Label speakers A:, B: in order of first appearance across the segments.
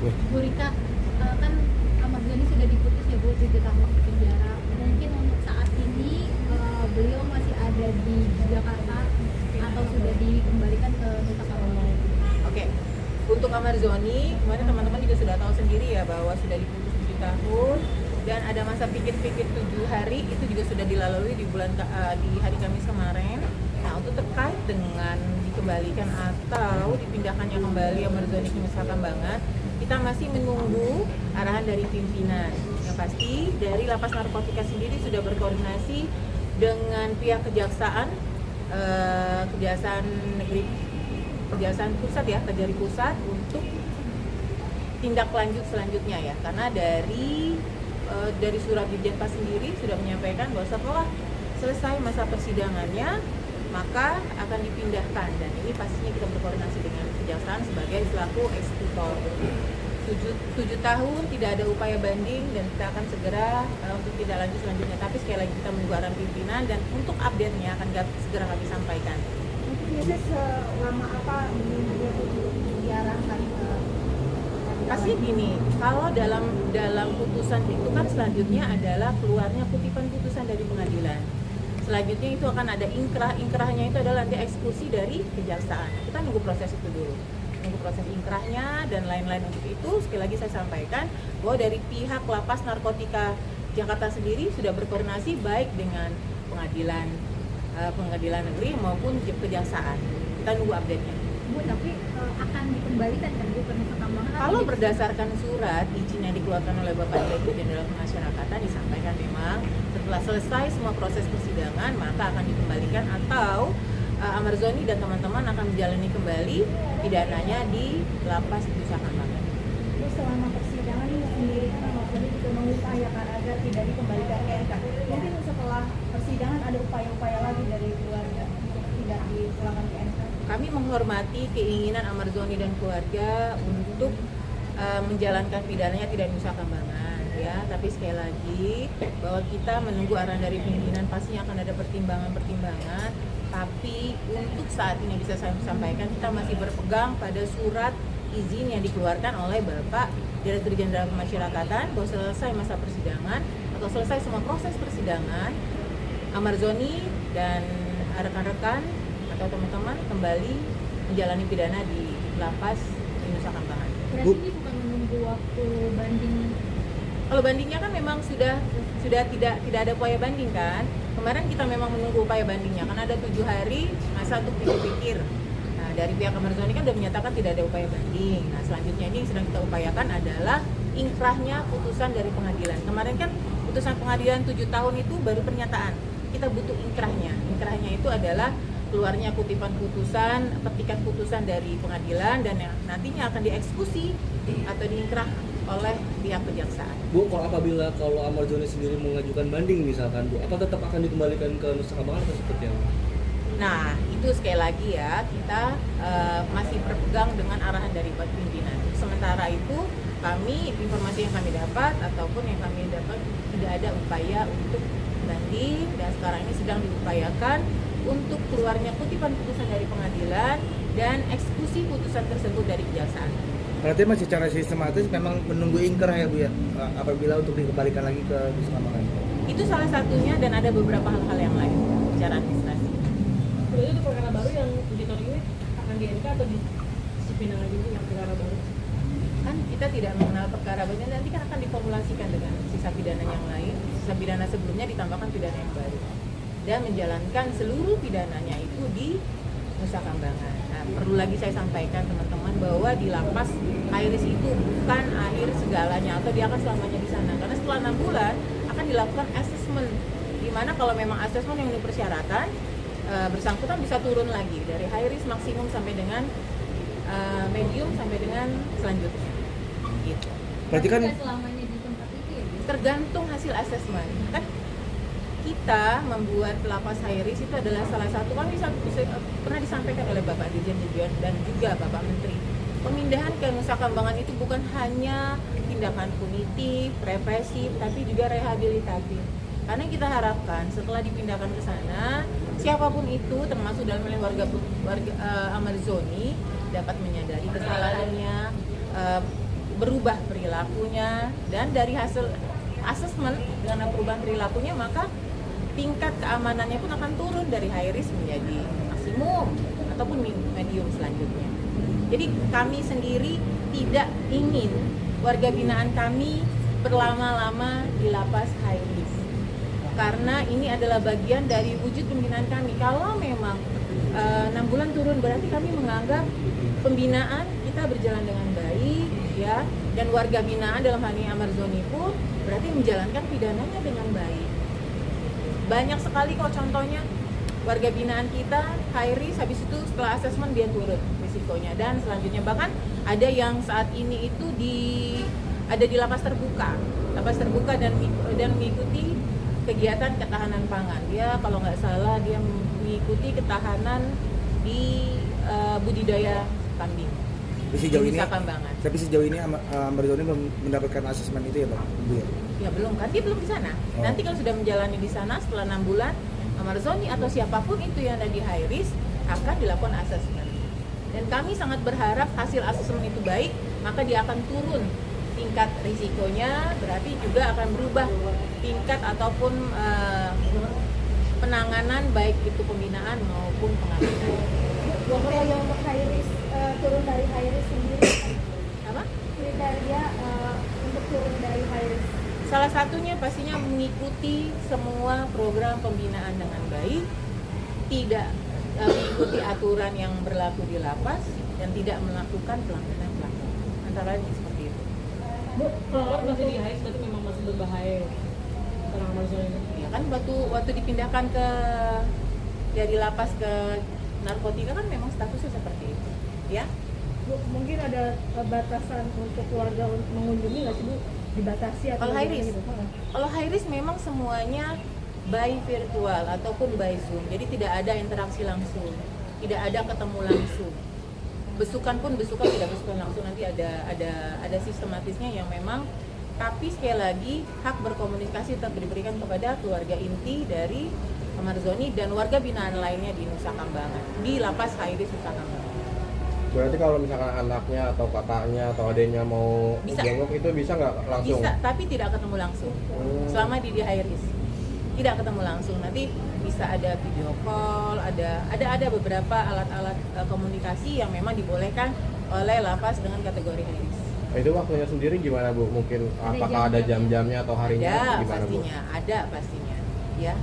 A: Bu Rika, kan Ahmad Dhani sudah diputus ya Bu 7 tahun penjara. Mungkin untuk saat ini beliau masih ada di Jakarta atau sudah dikembalikan ke Nusa Kambangan?
B: Oke. Untuk Ahmad Dhani, kemarin teman-teman juga sudah tahu sendiri ya bahwa sudah diputus 7 tahun dan ada masa pikir-pikir 7 hari itu juga sudah dilalui di hari Kamis kemarin. Nah, untuk terkait dengan dikembalikan atau dipindahkannya kembali Ahmad Dhani ke Nusa Kambangan, kita masih menunggu arahan dari pimpinan. Yang pasti dari Lapas Narkotika sendiri sudah berkoordinasi dengan pihak Kejaksaan Negeri, Kejaksaan Pusat ya, Kejari Pusat untuk tindak lanjut selanjutnya ya. Karena dari surat Dirjenpas sendiri sudah menyampaikan bahwa setelah selesai masa persidangannya maka akan dipindahkan, dan ini pastinya kita berkoordinasi dengan Kejaksaan sebagai selaku eksekutor. 7 tahun tidak ada upaya banding dan kita akan segera untuk tindak lanjut selanjutnya. Tapi sekali lagi kita menunggu arahan pimpinan dan untuk update-nya akan segera kami sampaikan.
A: Itu biasanya selama apa diarahkan ke
B: Pasti gini, kalau dalam putusan itu kan selanjutnya adalah keluarnya kutipan putusan dari pengadilan. Selanjutnya itu akan ada inkrahnya itu adalah nanti eksekusi dari kejaksaan. Kita nunggu proses itu dulu, nunggu proses inkrahnya dan lain-lain. Untuk itu sekali lagi saya sampaikan bahwa dari pihak Lapas Narkotika Jakarta sendiri sudah berkoordinasi baik dengan pengadilan negeri maupun kejaksaan. Kita nunggu update-nya.
A: Bu, tapi akan dikembalikan kan Bu ke Nusa Kambangan?
B: Kalau berdasarkan surat izin yang dikeluarkan oleh Bapak Direktur Jenderal Pemasyarakatan disampaikan memang setelah selesai semua proses persidangan maka akan dikembalikan atau Ahmad Dhani dan teman-teman akan menjalani kembali pidananya di Lapas Nusa Kambangan.
A: Bu, selama persidangan ini sendiri kan Ahmad Dhani juga mengupayakan agar tidak dikembalikan ke MK. Mungkin setelah persidangan ada upaya-upaya lagi dari keluarga untuk tidak dipulangkan ke MK.
B: Kami menghormati keinginan Ahmad Dhani dan keluarga untuk menjalankan pidananya tidak di Nusa Kambangan ya, tapi sekali lagi bahwa kita menunggu arahan dari pimpinan, pastinya akan ada pertimbangan, tapi untuk saat ini bisa saya sampaikan kita masih berpegang pada surat izin yang dikeluarkan oleh Bapak Direktur Jenderal Pemasyarakatan bahwa selesai masa persidangan atau selesai semua proses persidangan, Ahmad Dhani dan rekan-rekan atau teman-teman kembali menjalani pidana di lapas di Nusa Kambangan.
A: Berarti ini bukan menunggu waktu banding.
B: Kalau bandingnya kan memang sudah tidak ada upaya banding kan. Kemarin kita memang menunggu upaya bandingnya kan ada 7 hari masa untuk pikir-pikir. Nah, dari pihak Ahmad Dhani kan sudah menyatakan tidak ada upaya banding. Nah, selanjutnya ini yang sedang kita upayakan adalah inkrahnya putusan dari pengadilan. Kemarin kan putusan pengadilan 7 tahun itu baru pernyataan. Kita butuh inkrahnya. Inkrahnya itu adalah keluarnya kutipan putusan, petikan putusan dari pengadilan dan yang nantinya akan dieksekusi atau diinkrah oleh pihak kejaksaan.
C: Bu, apabila Ahmad Dhani sendiri mengajukan banding misalkan Bu, apa tetap akan dikembalikan ke Nusa Kambangan atau seperti apa?
B: Nah, itu sekali lagi ya, kita masih berpegang dengan arahan dari pimpinan. Sementara itu, informasi yang kami dapat ataupun yang kami dapat tidak ada upaya untuk banding dan sekarang ini sedang diupayakan untuk keluarnya kutipan putusan dari pengadilan dan eksekusi putusan tersebut dari kejaksaan.
D: Berarti masih secara sistematis memang menunggu ingkrah ya Bu ya, apabila untuk dikembalikan lagi ke Nusa Kambangan.
B: Itu salah satunya dan ada beberapa hal-hal yang lain secara administrasi.
E: Berarti itu perkara baru yang auditor ini akan di MK atau di Cipinang aja yang perkara baru?
B: Kan kita tidak mengenal perkara baru, nanti kan akan diformulasikan dengan sisa pidana yang lain. Sisa pidana sebelumnya ditambahkan pidana yang baru dan menjalankan seluruh pidananya itu di Nusa Kambangan. Nah, perlu lagi saya sampaikan teman-teman bahwa di lapas high-risk itu bukan akhir segalanya atau dia akan selamanya di sana. Karena setelah 6 bulan akan dilakukan assessment, di mana kalau memang assessment yang memenuhi persyaratan, bersangkutan bisa turun lagi dari high-risk maksimum sampai dengan medium sampai dengan selanjutnya. Gitu.
D: Berarti kan
A: selamanya di tempat itu ya Bu?
B: Tergantung hasil assessment. Kan kita membuat lapas high risk itu adalah salah satu, kan pernah disampaikan oleh Bapak Dirjen dan juga Bapak Menteri. Pemindahan ke Nusa Kambangan itu bukan hanya tindakan punitif, represif, tapi juga rehabilitatif. Karena kita harapkan setelah dipindahkan ke sana, siapapun itu, termasuk dalam warga Ahmad Dhani, dapat menyadari kesalahannya, berubah perilakunya, dan dari hasil asesmen dengan perubahan perilakunya maka tingkat keamanannya pun akan turun dari high risk menjadi maksimum ataupun medium selanjutnya. Jadi kami sendiri tidak ingin warga binaan kami berlama-lama di lapas high risk, karena ini adalah bagian dari wujud pembinaan kami. Kalau memang 6 bulan turun, berarti kami menganggap pembinaan kita berjalan dengan baik, ya, dan warga binaan dalam hal ini Amarzoni pun berarti menjalankan pidananya dengan baik. Banyak sekali kok contohnya warga binaan kita high risk, habis itu setelah asesmen dia turun risikonya, dan selanjutnya bahkan ada yang saat ini itu ada di lapas terbuka dan mengikuti kegiatan ketahanan pangan. Dia kalau nggak salah dia mengikuti ketahanan di budidaya kambing. Nusa Kambangan.
D: Tapi sejauh ini Amarzoni belum mendapatkan asesmen itu ya Pak? Bu, ya?
B: Ya belum kan, dia belum di sana. Nanti kalau sudah menjalani di sana setelah 6 bulan, Amarzoni atau siapapun itu yang ada di high risk akan dilakukan asesmen. Dan kami sangat berharap hasil asesmen itu baik, maka dia akan turun tingkat risikonya, berarti juga akan berubah tingkat ataupun penanganan baik itu pembinaan maupun pengadilan.
A: Kalau untuk high risk, turun dari high risk sendiri,
B: Apa?
A: kriteria untuk turun dari high risk.
B: Salah satunya pastinya mengikuti semua program pembinaan dengan baik, tidak mengikuti aturan yang berlaku di lapas, dan tidak melakukan pelanggaran. Antara lain seperti itu.
E: Bu, kalau masih di high berarti memang masih berbahaya orang Amarzoni ini.
B: Ya kan waktu dipindahkan dari lapas ke narkotika kan memang statusnya seperti itu, ya.
A: Bu, mungkin ada batasan untuk keluarga untuk mengunjungi nggak sih Bu? Dibatasi atau
B: Kalau high
A: gimana
B: risk,
A: gitu?
B: kalau high risk memang semuanya by virtual ataupun by Zoom, jadi tidak ada interaksi langsung, tidak ada ketemu langsung. Besukan tidak besukan langsung, nanti ada sistematisnya yang memang, tapi sekali lagi hak berkomunikasi tetap diberikan kepada keluarga inti dari Amarzoni dan warga binaan lainnya di Nusa Kambangan, di lapas high risk Nusa Kambangan.
F: Berarti kalau misalkan anaknya atau kakaknya atau adiknya mau
B: Bisa.
F: jenguk itu bisa nggak langsung?
B: Bisa, tapi tidak ketemu langsung. Selama di high risk, tidak ketemu langsung. Nanti bisa ada video call, ada beberapa alat-alat komunikasi yang memang dibolehkan oleh lapas dengan kategori high risk.
F: Itu waktunya sendiri gimana Bu? Mungkin apakah ada jam-jamnya atau harinya
B: Ada
F: gimana
B: pastinya,
F: Bu?
B: ada pastinya, ya.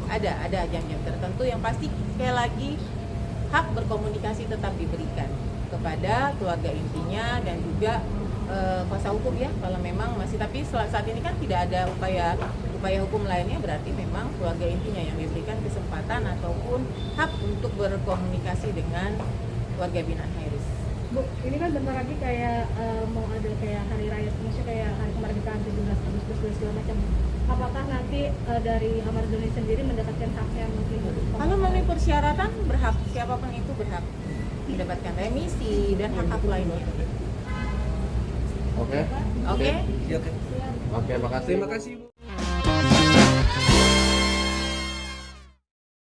B: Ada jam-jam tertentu yang pasti sekali lagi hak berkomunikasi tetap diberikan kepada keluarga intinya dan juga kuasa hukum, ya, kalau memang masih, tapi saat ini kan tidak ada upaya hukum lainnya, berarti memang keluarga intinya yang diberikan kesempatan ataupun hak untuk berkomunikasi dengan warga binaan high risk.
A: Bu, ini kan bentar lagi kayak mau ada kayak hari raya, maksudnya kayak hari kemerdekaan 17 Agustus dan segala macam. Apakah nanti dari Amarzoni sendiri mendapatkan haknya mungkin?
B: Kalau memenuhi persyaratan berhak, siapapun itu berhak mendapatkan remisi dan hak-hak lainnya.
F: Oke.
B: Oke?
C: Ya, oke.
F: Oke, makasih.
C: Terima kasih Bu.